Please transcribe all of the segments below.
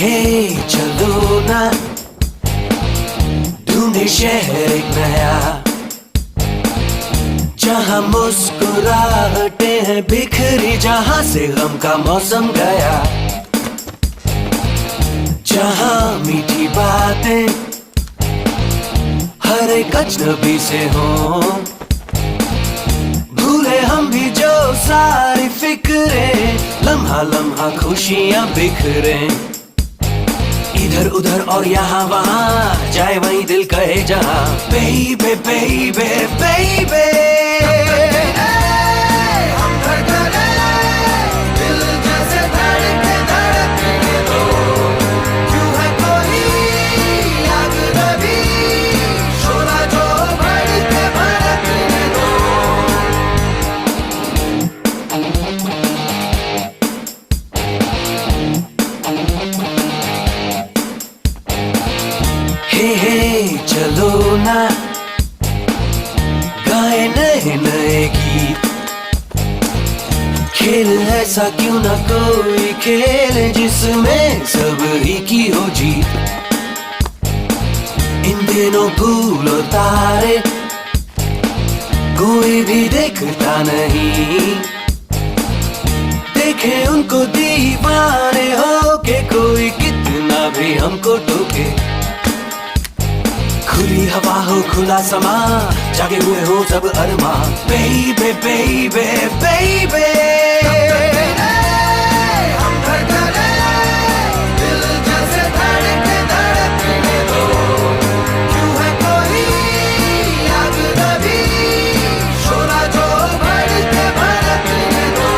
हे चलो ना ढूंढे शहर एक नया, जहाँ मुस्कुराहटे हैं बिखरी, जहाँ से गम का मौसम गया, जहाँ मीठी बातें हर एक अजनबी से हों, भूले हम भी जो सारी फिक्रें, लम्हा लम्हा खुशियाँ बिखरे, इधर उधर और यहाँ वहाँ, जाए वहीं दिल कहे जहाँ, बेबे बेबे बेबे हम धड़कने, दिल जैसे धड़कने धड़कने दो, क्यों है कोई अजनबी, शोला जो भड़के भड़कने दो। हे चलो ना गाए नए नए गीत, खेल ऐसा क्यों ना कोई खेल जिसमें सब ही की हो जीत, इन दिनों फूल और तारे कोई भी देखता नहीं, देखे उनको दीवाने हो के कोई कितना भी हमको टोके, खुली हवा हो खुला समा, जागे हुए हो सब अरमा, बेबे बेबे बेबे हम धड़कने, दिल जैसे धड़के धड़कने दो, क्यों है कोई अजनबी, शोला जो भड़के भड़कने दो।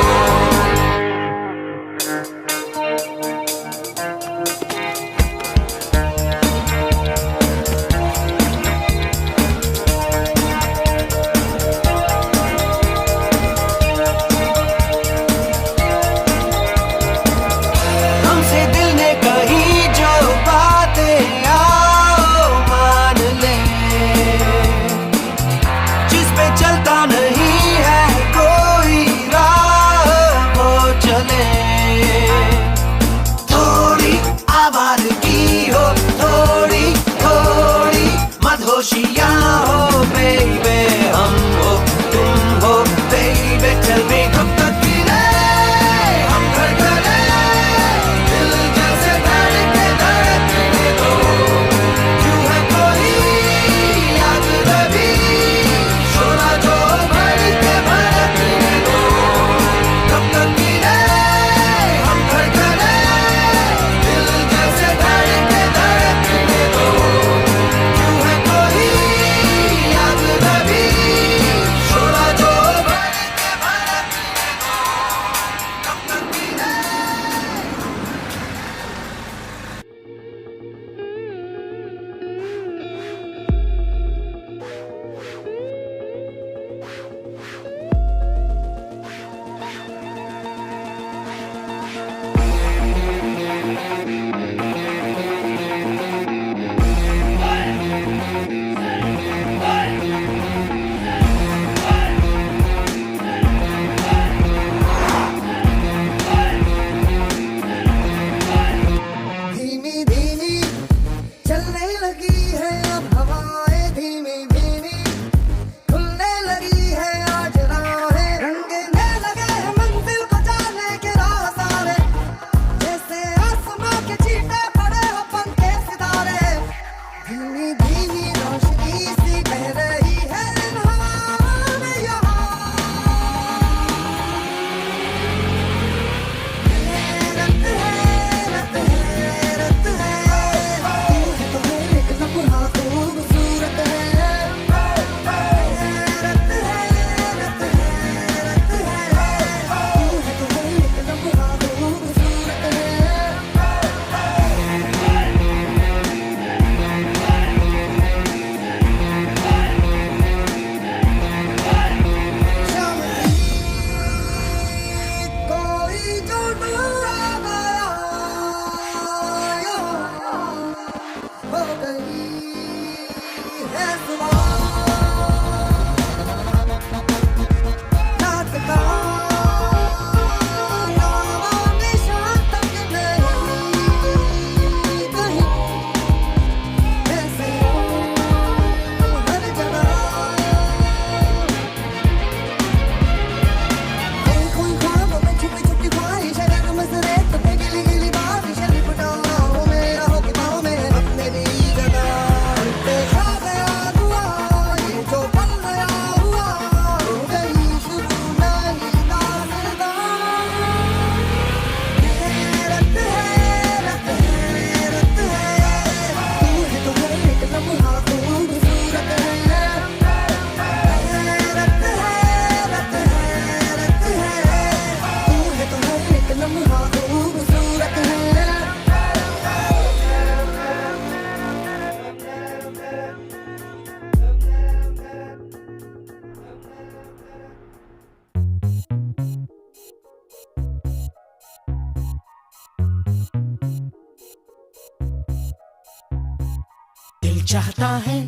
चाहता है,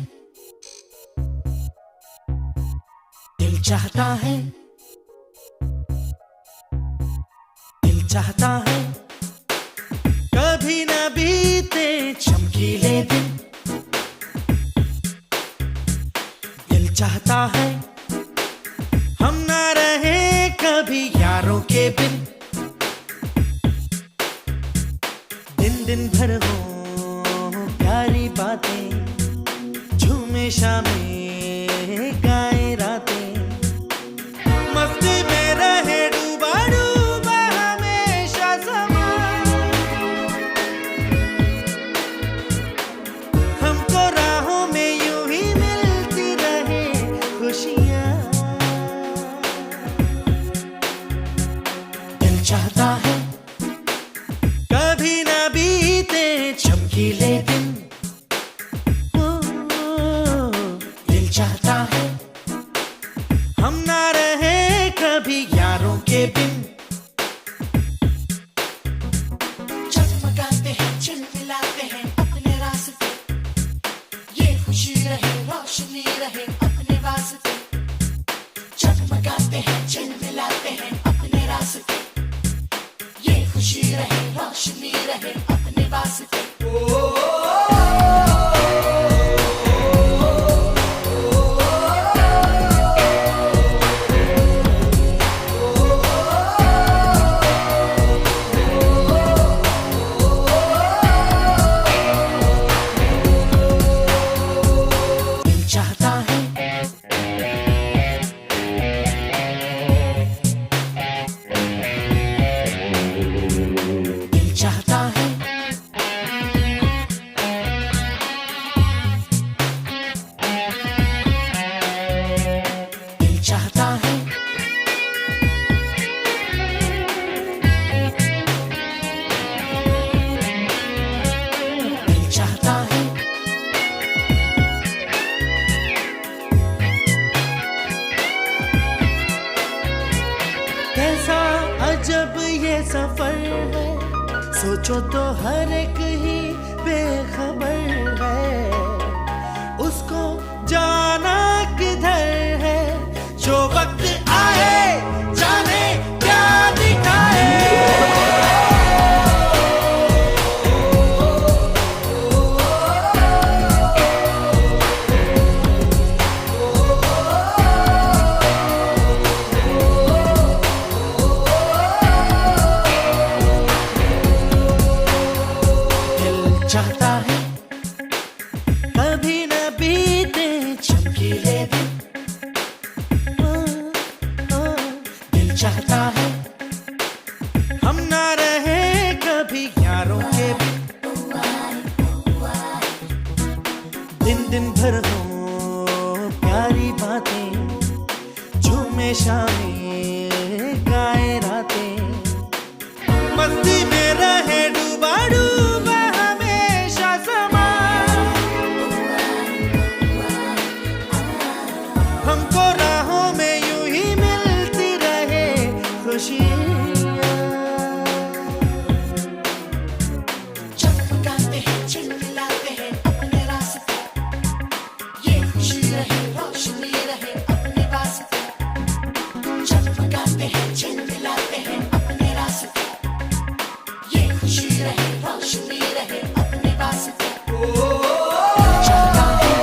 दिल चाहता है, दिल चाहता है, कभी न बीते चमकीले दिन। दिल चाहता है हम ना रहे कभी यारों के बिन। दिन दिन भर हो प्यारी बातें, झूमे शामें गाए रातें, मस्ती में रहे डूबा डूबा हमेशा समा। हमको राहों में यूं ही मिलती रहे खुशियाँ। दिल चाहता है कभी ना बीते चमकीले दिन। दिल चाहता है हम ना रहे कभी यारों के बिन। जगमगाते हैं, चिलमिलाते हैं अपने रास्ते, ये खुशी रहे रोशनी रहे अपने वास्ते। जगमगाते हैं, चिलमिलाते हैं अपने रास्ते, ये खुशी रहे रोशनी रहे अपने वास्ते। दिल चाहता है दिल चाहता है दिल चाहता है दिल चाहता है कैसा अजब ये सफर है, सोचो तो हर एक ही बेखबर है। उसको जाना किधर है, जो वक्त आए जाने क्या दिखाए। दिल चाहता है कभी न बीते चमकीले दिन। दिल चाहता है हम ना रहे कभी यारों के बिन। दिन दिन भर हो प्यारी बातें, झूमे शामें गाए रातें, मस्ती में रहे डूबा डूबा हमेशा समा। हमको राहों में यूं ही मिलती रहे खुशियाँ। जगमगाते हैं, चिलमिलाते हैं अपने रास्ते, ये खुशी रहे रोशनी रहे अपने वास्ते। जगमगाते हैं, चिलमिलाते हैं अपने रास्ते, ये खुशी रहे रोशनी रहे अपने वास्ते। दिल चाहता है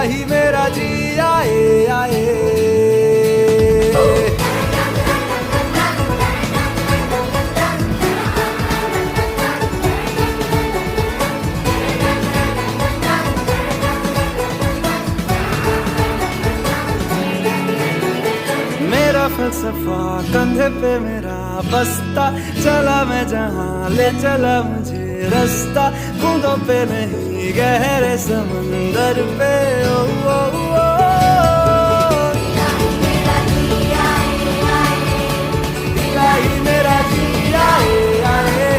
इलाही मेरा जी आए आए। मेरा फलसफा कंधे पे मेरा बस्ता, चला मैं जहाँ ले चला मुझे रास्ता, बूंदों पे नहीं गहरे समंदर पे। ओ, ओ, ओ, इलाही मेरा जी आए आए।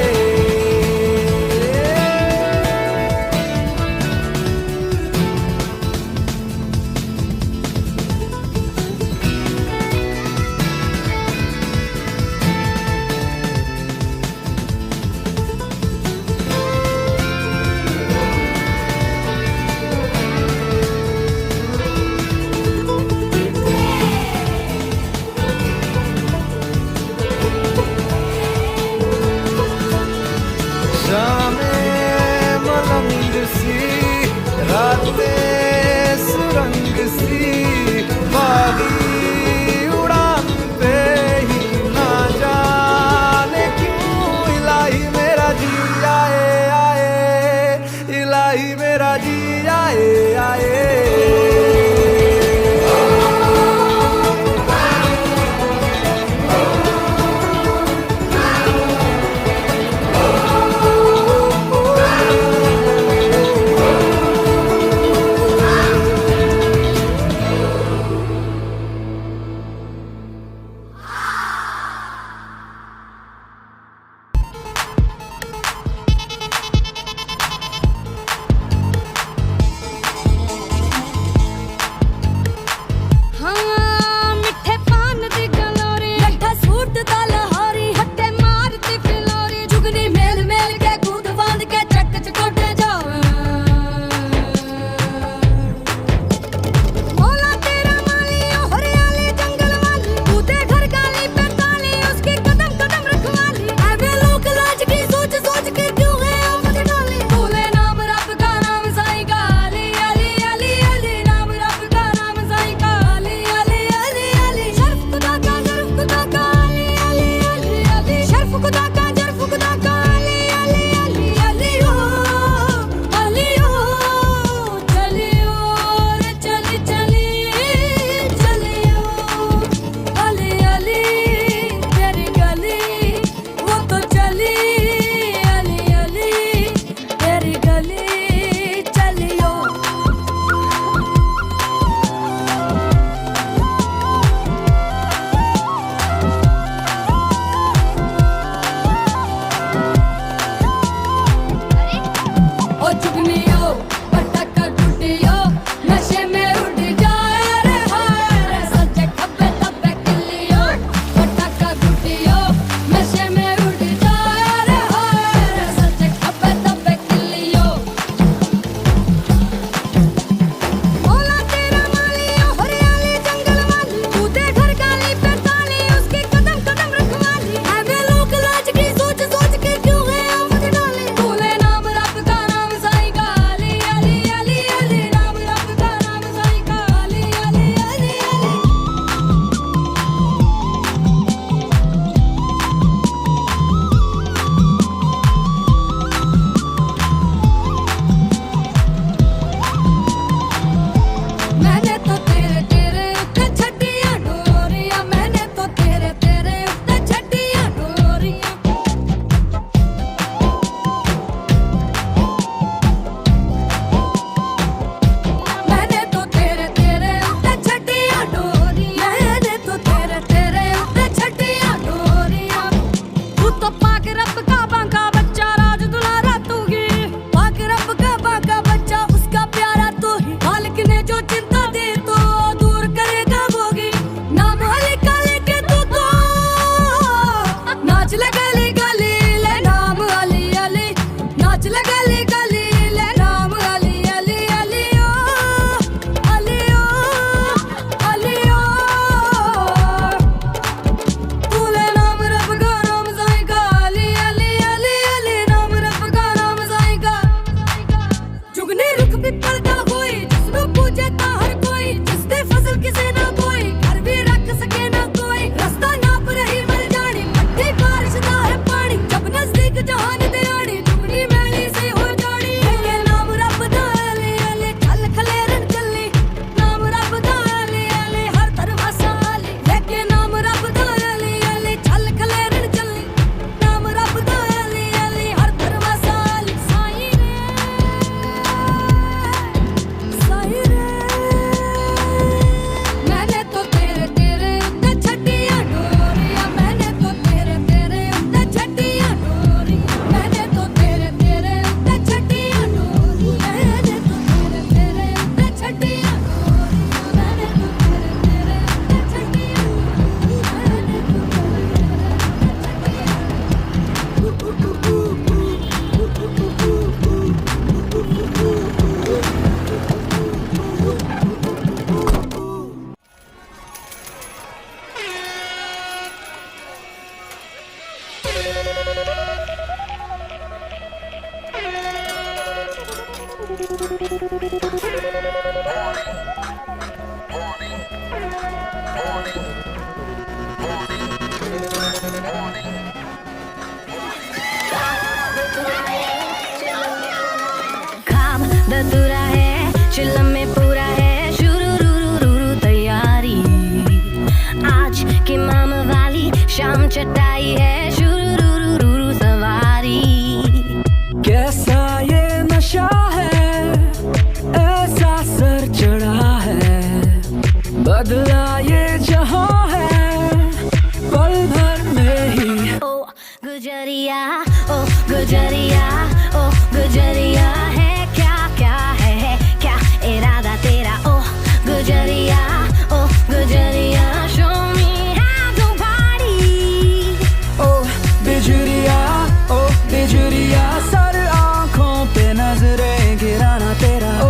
शामें मलंग सी, रातें सुरंग सी, बागी उड़ान पे ही ना जाने क्यों इलाही मेरा जी आए आए, इलाही मेरा जी आए आए। खाब धतूरा है, चिल्लम में पूरा है, शुरू तैयारी। आज की माम वाली शाम चटाई है, शुरू सवारी। कैसा ये नशा है, ऐसा सर चढ़ा है, बदला ये जहां है पल भर में ही। ओ गुजरिया, ओ गुजरिया, ओ गुजरिया है क्या क्या है क्या इरादा तेरा। ओ गुजरिया, ओ गुजरिया, show me how to party. ओ बिजुरिया, ओ बिजुरिया, सर आंखों पे नजरें गिराना तेरा। ओ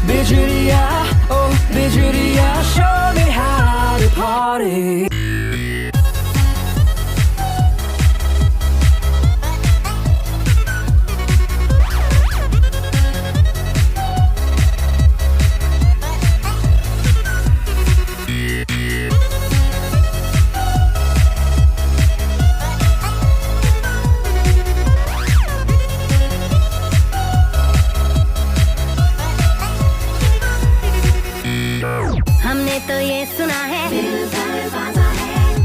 बिजुरिया, ओ बिजुरिया, show me how to party। हमने तो ये सुना है,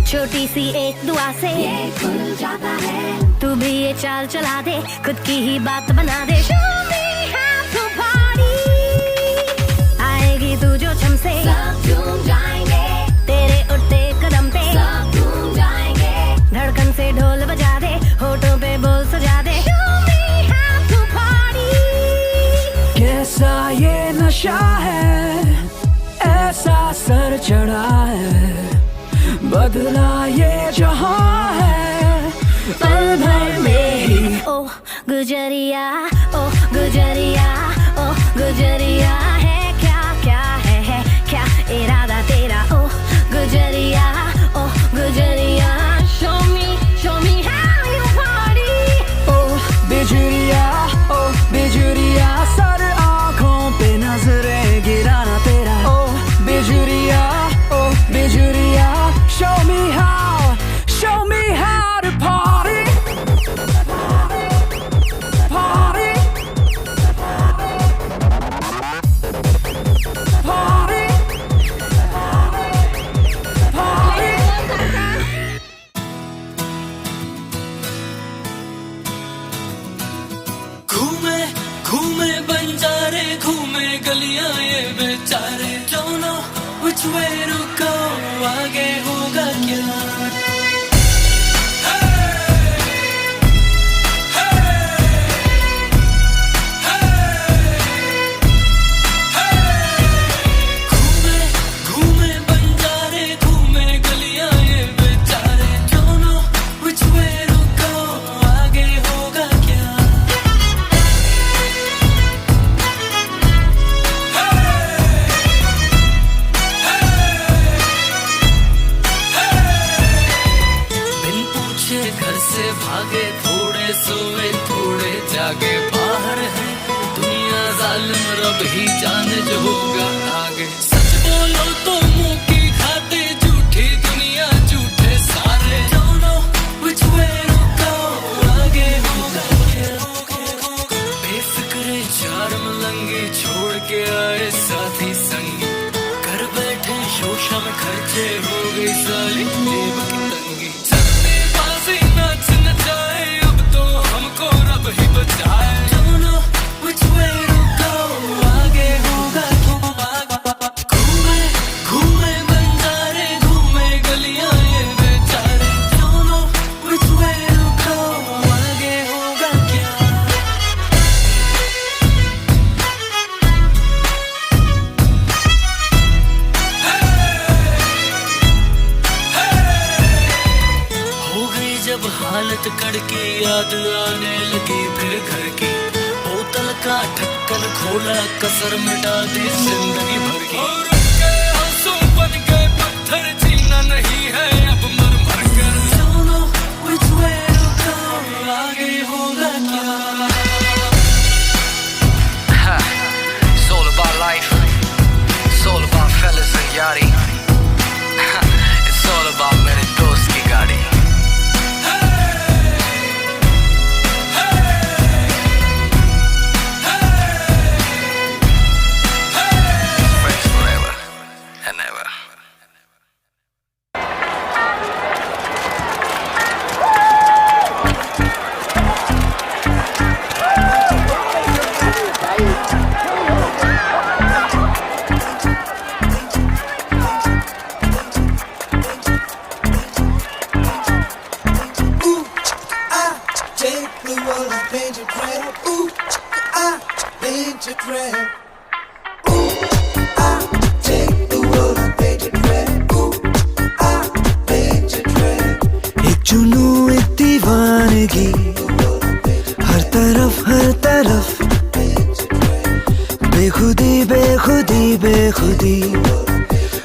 छोटी सी एक दुआ से ये खुल जाता है। तू भी ये चाल चला दे, खुद की ही बात बना दे। Show me how to party। आएगी तू जो छम से, सब झूम जाएंगे, तेरे उठते कदम पे सब झूम जाएंगे। धड़कन से ढोल बजा दे, होठों पे बोल सजा दे। Show me how to party। कैसा ये नशा है, ऐसा सर चढ़ा है, बदला ये जहां है पल भर में ही। ओ गुजरिया, ओ गुजरिया, ओ गुजरिया है क्या क्या है क्या इरादा तेरा। ओ गुजरिया, ओ गुजरिया, show me how you party। ओ बिजुरिया, ओ बिजुरिया, सर आंखों पे नजरें गिराना तेरा। ओ बिजुरिया, ओ बिजुरिया, show me how to party। Party, party, party। घूमे घूमे बंजारे, घूमे गलियां ये बेचारे। Don't know which way to go, आगे होगा क्या। घूमे घूमे बंजारे, घूमे गलियां ये बेचारे। Don't know which way to go, आगे होगा क्या। बिन पूछे घर से भागे, थोड़े सोए थोड़े जागे। बाहर है दुनिया जालिम, रब ही जाने जो होगा आगे। सच बोलो तो मुंह की खाते, झूठी दुनिया झूठे सारे। Don't know which way to go, आगे होगा क्या। बेफिक्रे चार मलंगी छोड़ के आए साथी संगी। घर बैठे शोषण खर्चे, हो गई सारी जेब की तंगी। चलते बाजी नाच नचाए, अब तो हमको रब ही बचाए। Don't know which way to go, आगे होगा क्या। घूमे घूमे बंजारे, घूमे गलियां ये बेचारे। Don't know which way to go, आगे होगा क्या। हो गई जब हालत कड़की, याद आने लगी फिर घर की। बोतल का ढक्कन खोला, कसर मिटा दी जिंदगी भर की। और उनके आंसू बन गए पत्थर, जीना नहीं है अब मर मर कर। Don't know which way to go, आगे होगा क्या। It's all about life. बेखुदी बेखुदी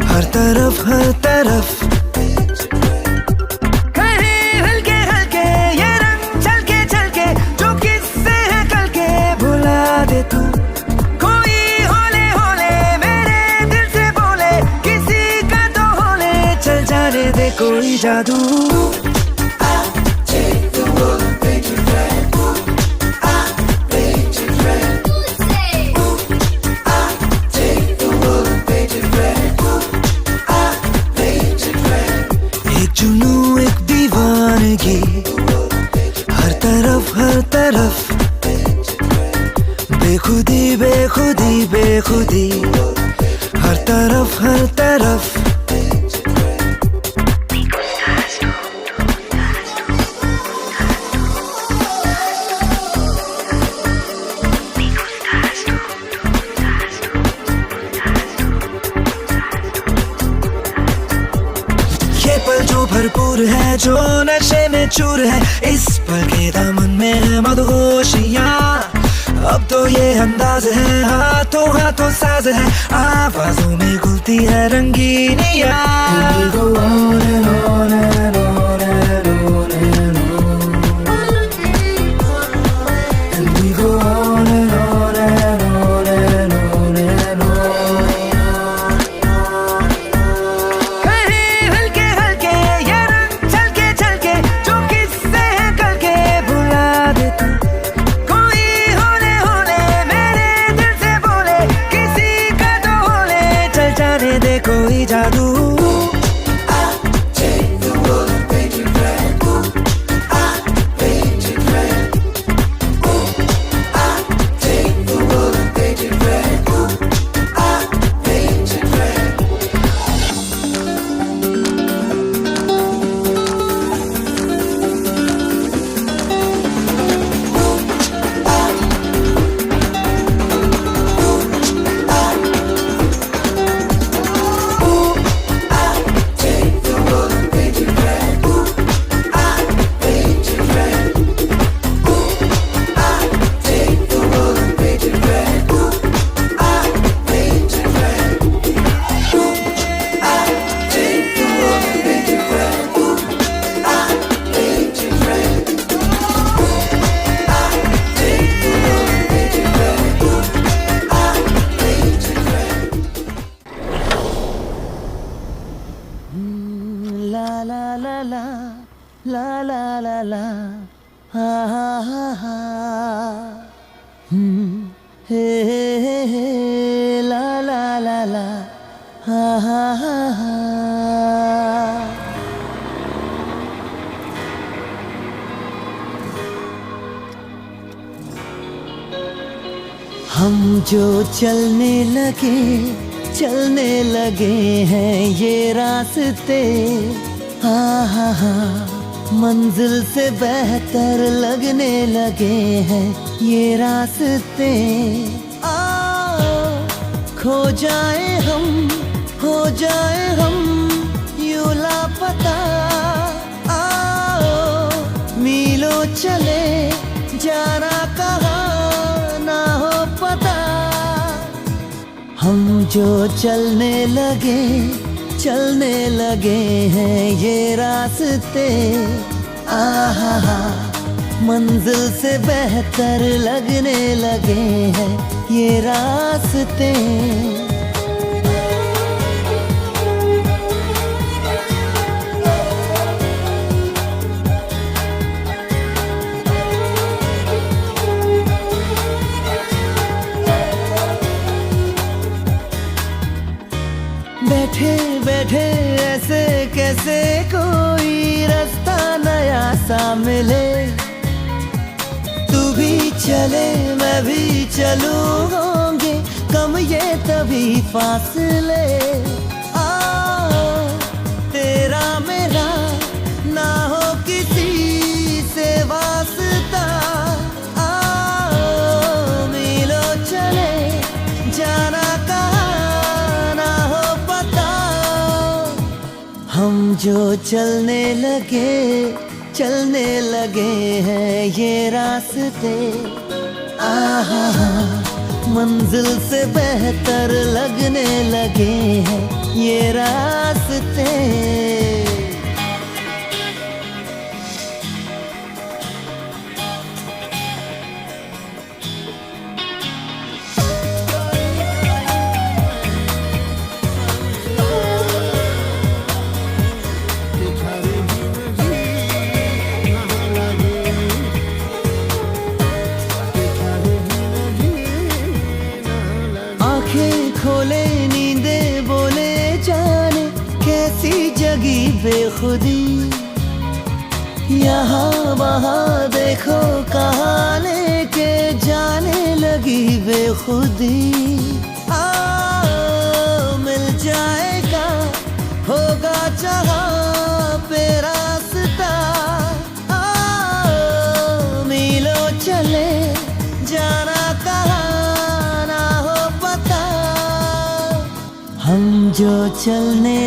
हर तरफ कहीं हल्के हल्के ये रंग छलके छलके जो किस्से हैं कल के भुला दे तू कोई होले होले मेरे दिल से बोले किसी का तो होले चल जाने दे कोई जादू हर तरफ बेखुदी बेखुदी बेखुदी हर तरफ ये पल जो भरपूर है जो नशे में चूर है इस पल के दामन में है मदहोशियाँ अब तो ये अंदाज है हाथों हाथों साज है आवाजों में घुलती है रंगीनियाँ कोई जादू la la la la ha ha ha ha hey hey hey la la la la ha ha ha ha हम जो चलने लगे हैं ये रास्ते हाँ हाँ हाँ मंजिल से बेहतर लगने लगे हैं ये रास्ते आओ खो जाए हम हो जाए हम यूं लापता आओ मीलों चले जाना कहाँ ना हो पता हम जो चलने लगे हैं ये रास्ते आहा मंजिल से बेहतर लगने लगे हैं ये रास्ते बैठे बैठे ऐसे कैसे कोई रास्ता नया सा मिले तू भी चले मैं भी चलूं होंगे कम ये तभी फासले आओ तेरा मेरा ना हो किसी से वास्ता आओ मिलो चले जाना हम जो चलने लगे हैं ये रास्ते आहा मंजिल से बेहतर लगने लगे हैं ये रास्ते। आंखें खोले नींदे बोले जाने कैसी जगी बेखुदी। यहाँ वहाँ देखो कहाँ लेके जाने लगी बेखुदी। मिल जाएगा होगा जहाँ पे रास्ता। मीलों चले जाना कहाँ ना हो पता। हम जो चलने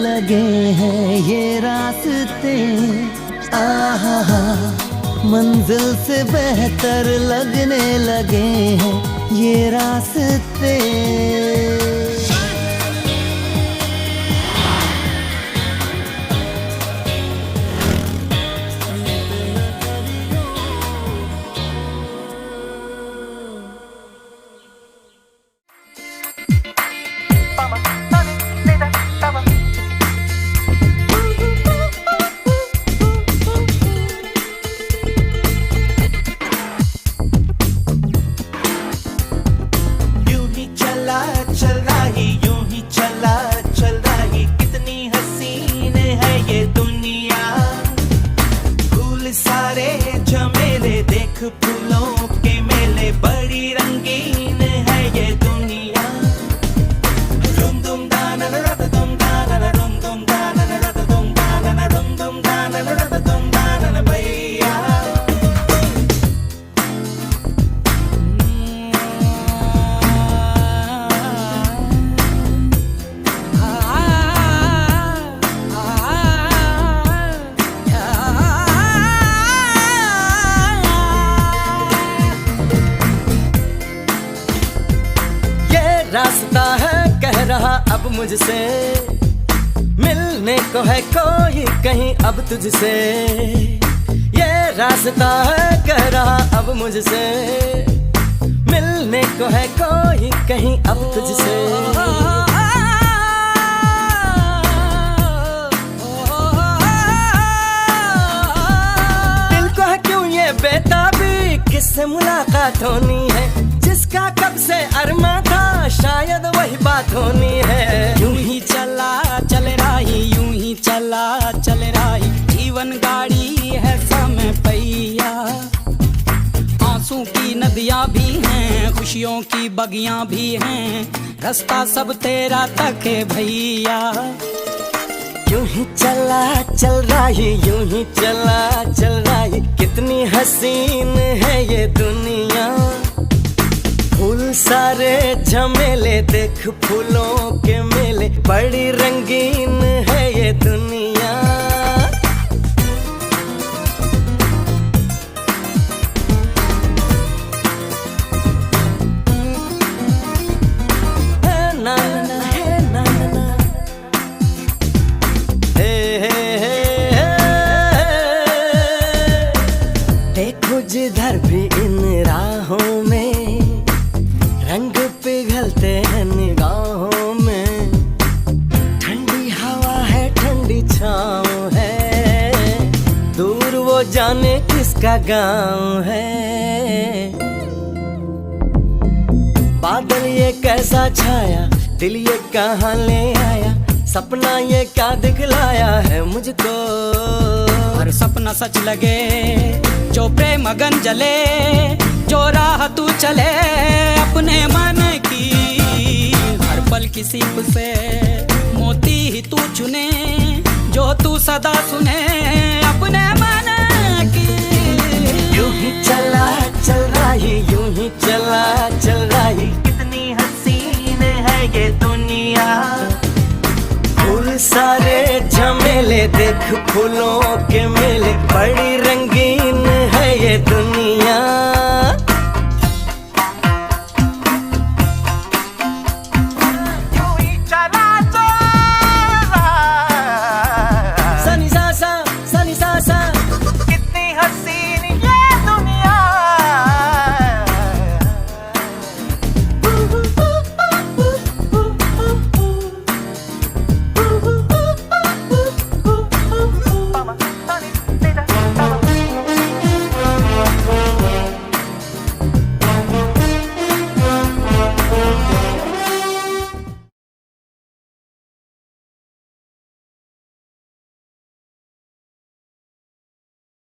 लगे हैं ये रास्ते। आहा मंजिल से बेहतर लगने लगे हैं ये रास्ते। फूलों के मेले बड़ी रंगीन है ये दुनिया। रुम दुम दाना रत दुम दाना रुम दुम दाना रत दुम दाना रुम दुम दाना रत दुम दाना भैया। रास्ता है कह रहा अब मुझसे, मिलने को है कोई कहीं अब तुझसे। ये रास्ता है कह रहा अब मुझसे, मिलने को है कोई कहीं अब तुझसे। दिल को है क्यों ये बेताबी, किससे मुलाकात होनी है, जिसका कब से अरमा था शायद वही बात होनी है। यूं ही चला चल रही, यूं ही चला चल रही, जीवन गाड़ी है समय पहिया। आंसू की नदियां भी हैं, खुशियों की बगियां भी हैं, रास्ता सब तेरा तक है भैया। यूं ही चला चल रही, यूं ही चला चल रही, कितनी हसीन है ये दुनिया। फूल सारे झमेले देख फूलों के मेले, बड़ी रंगीन है ये दुनिया। ना ना है ना ना, हे हे हे, देखो जिधर भी इन राहों में रंग पिघलते हैं निगाहों में। ठंडी हवा है ठंडी छाँव है, दूर वो जाने किसका गाँव है। बादल ये कैसा छाया, दिल ये कहाँ ले आया, सपना ये क्या दिखलाया है मुझको। हर सपना सच लगे जो प्रेम अगन जले, जो राह तू चले अपने मन की। हर पल किसी से मोती ही तू चुने, जो तू सदा सुने अपने मन की। यूं ही चला चल रही, यूं ही चला चल रही, कितनी हसीन है ये दुनिया। फूल सारे झमेले देख फूलों के मेले, बड़ी रंगीन है ये दुनिया।